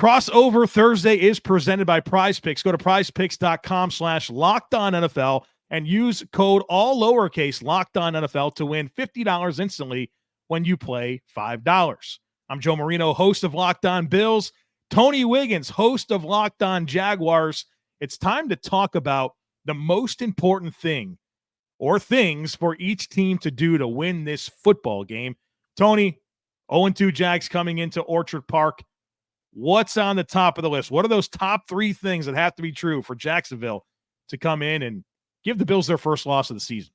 Crossover Thursday is presented by Prize Picks. Go to prizepicks.com/LockedOnNFL and use code all lowercase LockedOnNFL to win $50 instantly when you play $5. I'm Joe Marino, host of Locked On Bills. Tony Wiggins, host of Locked On Jaguars. It's time to talk about the most important thing or things for each team to do to win this football game. Tony, 0-2 Jags coming into Orchard Park. What's on the top of the list? What are those top three things that have to be true for Jacksonville to come in and give the Bills their first loss of the season?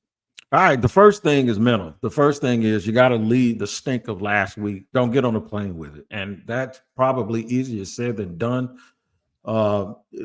All right, the first thing is mental. The first thing is you got to leave the stink of last week. Don't get on a plane with it. And that's probably easier said than done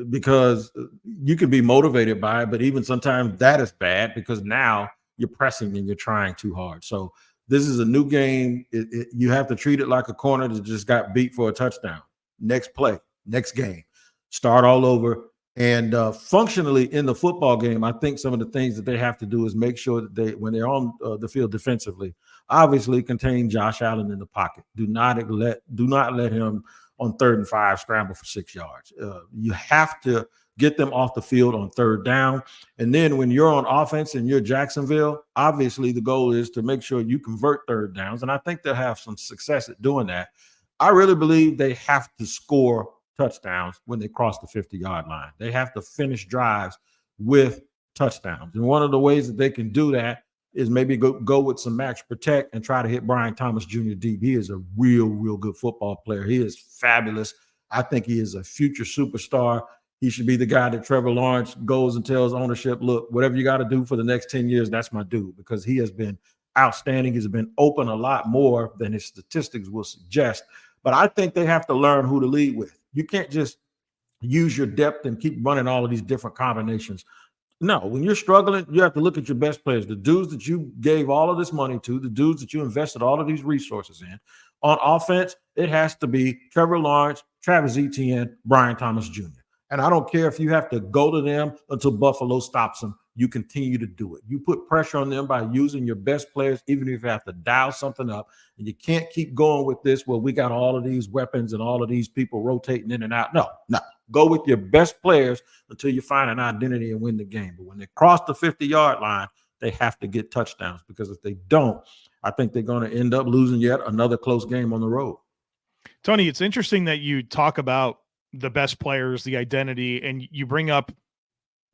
because you can be motivated by it, but even sometimes that is bad because now you're pressing and you're trying too hard. So this is a new game. You have to treat it like a corner that just got beat for a touchdown. Next play, next game, start all over. And functionally in the football game, I think some of the things that they have to do is make sure that when they're on the field defensively, obviously contain Josh Allen in the pocket. Do not let him on 3rd and 5 scramble for 6 yards. You have to get them off the field on 3rd down. And then when you're on offense and you're Jacksonville, obviously the goal is to make sure you convert 3rd downs. And I think they'll have some success at doing that. I really believe they have to score touchdowns when they cross the 50-yard line. They have to finish drives with touchdowns. And one of the ways that they can do that is maybe go with some max protect and try to hit Brian Thomas Jr. deep. He is a real good football player. He is fabulous. I think he is a future superstar. He should be the guy that Trevor Lawrence goes and tells ownership, look, whatever you got to do for the next 10 years, that's my dude, because he has been outstanding. He's been open a lot more than his statistics will suggest. But I think they have to learn who to lead with. You can't just use your depth and keep running all of these different combinations. No, when you're struggling, you have to look at your best players, the dudes that you gave all of this money to, the dudes that you invested all of these resources in. On offense, it has to be Trevor Lawrence, Travis Etienne, Brian Thomas Jr. And I don't care if you have to go to them until Buffalo stops them. You continue to do it. You put pressure on them by using your best players, even if you have to dial something up. And you can't keep going with this, well, we got all of these weapons and all of these people rotating in and out. No. Go with your best players until you find an identity and win the game. But when they cross the 50-yard line, they have to get touchdowns, because if they don't, I think they're going to end up losing yet another close game on the road. Tony, it's interesting that you talk about the best players, the identity, and you bring up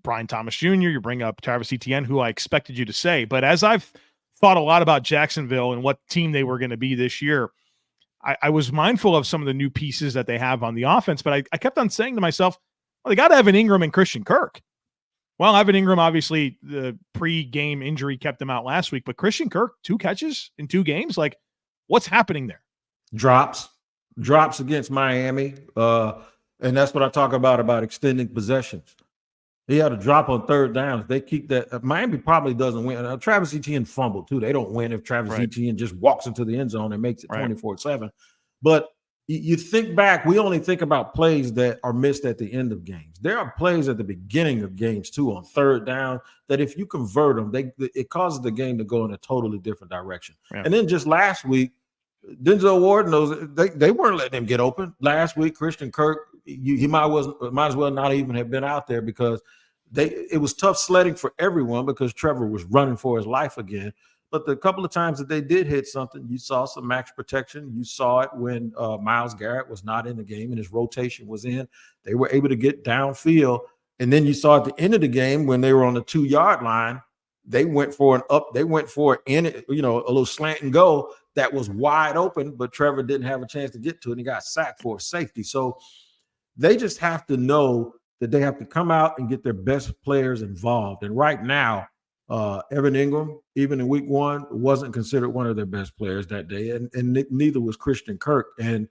Brian Thomas Jr., you bring up Travis Etienne, who I expected you to say. But as I've thought a lot about Jacksonville and what team they were going to be this year, I was mindful of some of the new pieces that they have on the offense, but I kept on saying to myself, well, they got Evan Ingram and Christian Kirk. Well, Evan Ingram, obviously, the pre-game injury kept him out last week, but Christian Kirk, 2 catches in 2 games. Like, what's happening there? Drops against Miami. And that's what I talk about extending possessions. He had a drop on 3rd down. If they keep that, Miami probably doesn't win. Travis Etienne fumbled too. They don't win if Travis Etienne just walks into the end zone and makes it 24/7. But you think back, we only think about plays that are missed at the end of games. There are plays at the beginning of games too on 3rd down that if you convert them, it causes the game to go in a totally different direction. Yeah. And then just last week, Denzel Ward knows they weren't letting him get open. Last week, Christian Kirk, he might as well not even have been out there, because it was tough sledding for everyone because Trevor was running for his life again. But the couple of times that they did hit something, you saw some max protection. You saw it when Myles Garrett was not in the game and his rotation was in. They were able to get downfield. And then you saw at the end of the game when they were on the 2-yard line, they went for a little slant and go that was wide open, but Trevor didn't have a chance to get to it, and he got sacked for a safety. So they just have to know that they have to come out and get their best players involved. And right now, Evan Ingram, even in week 1, wasn't considered one of their best players that day, and neither was Christian Kirk. And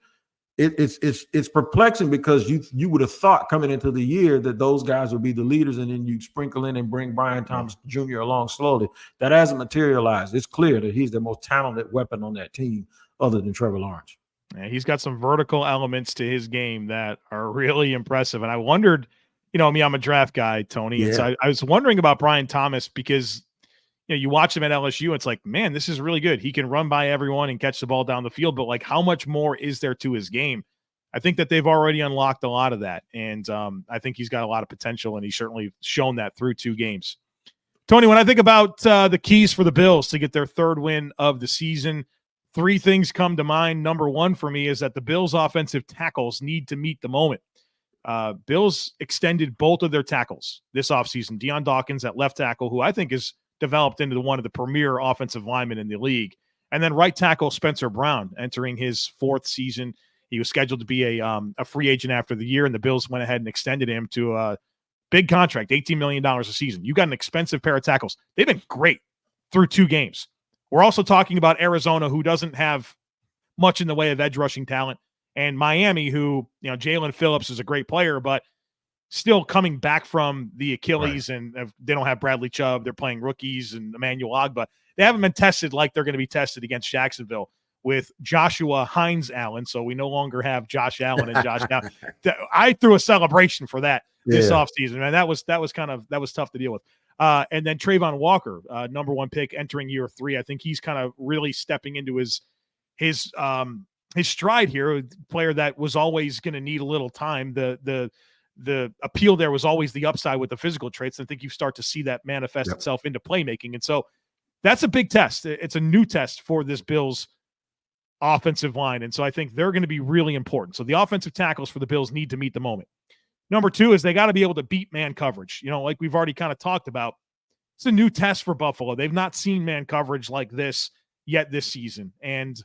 it's perplexing, because you would have thought coming into the year that those guys would be the leaders, and then you sprinkle in and bring Brian Thomas Jr. along slowly. That hasn't materialized. It's clear that he's the most talented weapon on that team other than Trevor Lawrence. Yeah, he's got some vertical elements to his game that are really impressive. And I wondered, I'm a draft guy, Tony. Yeah. And so I was wondering about Brian Thomas, because you watch him at LSU, it's like, man, this is really good. He can run by everyone and catch the ball down the field, but like, how much more is there to his game? I think that they've already unlocked a lot of that. And I think he's got a lot of potential, and he's certainly shown that through 2 games. Tony, when I think about the keys for the Bills to get their 3rd win of the season, 3 things come to mind. Number 1 for me is that the Bills' offensive tackles need to meet the moment. Bills extended both of their tackles this offseason. Deion Dawkins at left tackle, who I think has developed into one of the premier offensive linemen in the league. And then right tackle Spencer Brown entering his 4th season. He was scheduled to be a free agent after the year, and the Bills went ahead and extended him to a big contract, $18 million a season. You got an expensive pair of tackles. They've been great through 2 games. We're also talking about Arizona, who doesn't have much in the way of edge rushing talent, and Miami, who, Jalen Phillips is a great player, but still coming back from the Achilles, right. And they don't have Bradley Chubb. They're playing rookies and Emmanuel Ogbah. They haven't been tested like they're going to be tested against Jacksonville with Joshua Hines Allen. So we no longer have Josh Allen and Josh Allen. I threw a celebration for that this offseason, man. That was tough to deal with. And then Trayvon Walker, number 1 pick entering year 3. I think he's kind of really stepping into his stride here. A player that was always going to need a little time. The appeal there was always the upside with the physical traits. I think you start to see that manifest itself into playmaking. And so that's a big test. It's a new test for this Bills offensive line. And so I think they're going to be really important. So the offensive tackles for the Bills need to meet the moment. Number 2 is they got to be able to beat man coverage. Like we've already kind of talked about, it's a new test for Buffalo. They've not seen man coverage like this yet this season. And,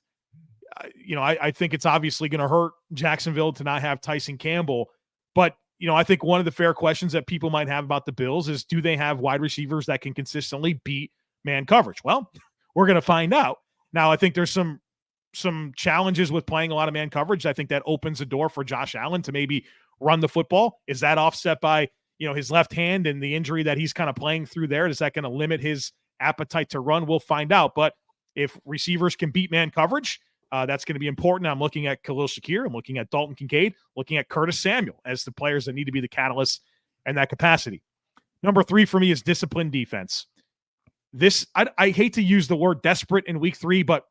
I think it's obviously going to hurt Jacksonville to not have Tyson Campbell. But, I think one of the fair questions that people might have about the Bills is, do they have wide receivers that can consistently beat man coverage? Well, we're going to find out. Now, I think there's some challenges with playing a lot of man coverage. I think that opens the door for Josh Allen to maybe run the football. Is that offset by, his left hand and the injury that he's kind of playing through there? Is that going to limit his appetite to run? We'll find out. But if receivers can beat man coverage, that's going to be important. I'm looking at Khalil Shakir. I'm looking at Dalton Kincaid, looking at Curtis Samuel as the players that need to be the catalysts and that capacity. Number 3 for me is disciplined defense. I hate to use the word desperate in week 3, but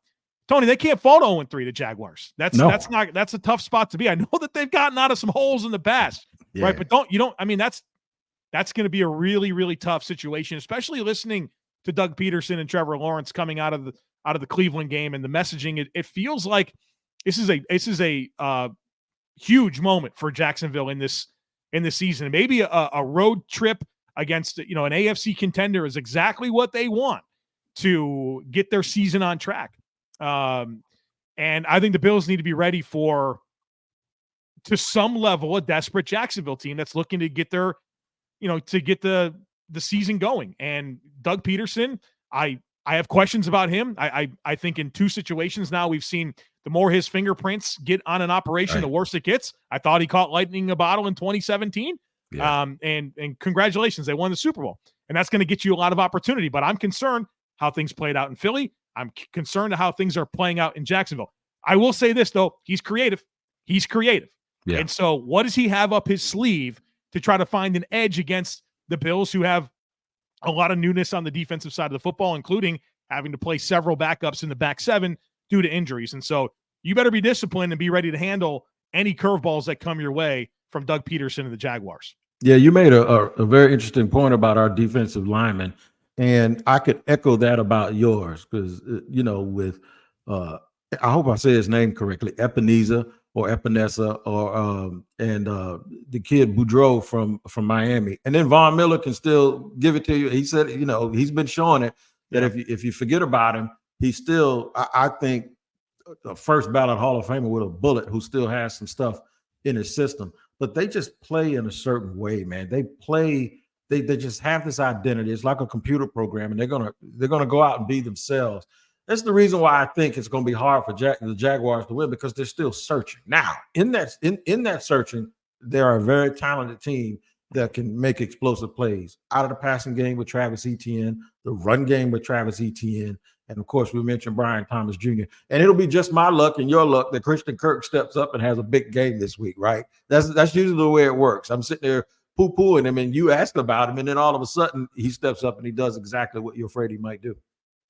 Tony, they can't fall to 0-3 to Jaguars. That's a tough spot to be. I know that they've gotten out of some holes in the past, right? But that's going to be a really, really tough situation, especially listening to Doug Peterson and Trevor Lawrence coming out of the Cleveland game and the messaging. It feels like this is a huge moment for Jacksonville in this season. Maybe a road trip against an AFC contender is exactly what they want to get their season on track. And I think the Bills need to be ready for, to some level, a desperate Jacksonville team that's looking to get their, to get the season going. And Doug Peterson, I have questions about him. I think in 2 situations now we've seen the more his fingerprints get on an operation, the worse it gets. I thought he caught lightning in a bottle in 2017. Yeah. And congratulations, they won the Super Bowl. And that's going to get you a lot of opportunity. But I'm concerned how things played out in Philly. I'm concerned how things are playing out in Jacksonville. I will say this, though. He's creative. Yeah. And so what does he have up his sleeve to try to find an edge against the Bills, who have a lot of newness on the defensive side of the football, including having to play several backups in the back 7 due to injuries? And so you better be disciplined and be ready to handle any curveballs that come your way from Doug Peterson and the Jaguars. Yeah, you made a very interesting point about our defensive linemen. And I could echo that about yours because, with, I hope I say his name correctly, Ebenezer or Epinesa or the kid Boudreaux from Miami. And then Von Miller can still give it to you. He said, he's been showing it that if you forget about him, he's still, I think, a first ballot Hall of Famer with a bullet who still has some stuff in his system. But they just play in a certain way, man. They play. They just have this identity. It's like a computer program, and they're gonna go out and be themselves. That's the reason why I think it's gonna be hard for the Jaguars to win, because they're still searching. Now, in that searching, they're a very talented team that can make explosive plays out of the passing game with Travis Etienne, the run game with Travis Etienne, and of course we mentioned Brian Thomas Jr. And it'll be just my luck and your luck that Christian Kirk steps up and has a big game this week, right? That's usually the way it works. I'm sitting there poo-pooing him, and you asked about him, and then all of a sudden he steps up and he does exactly what you're afraid he might do.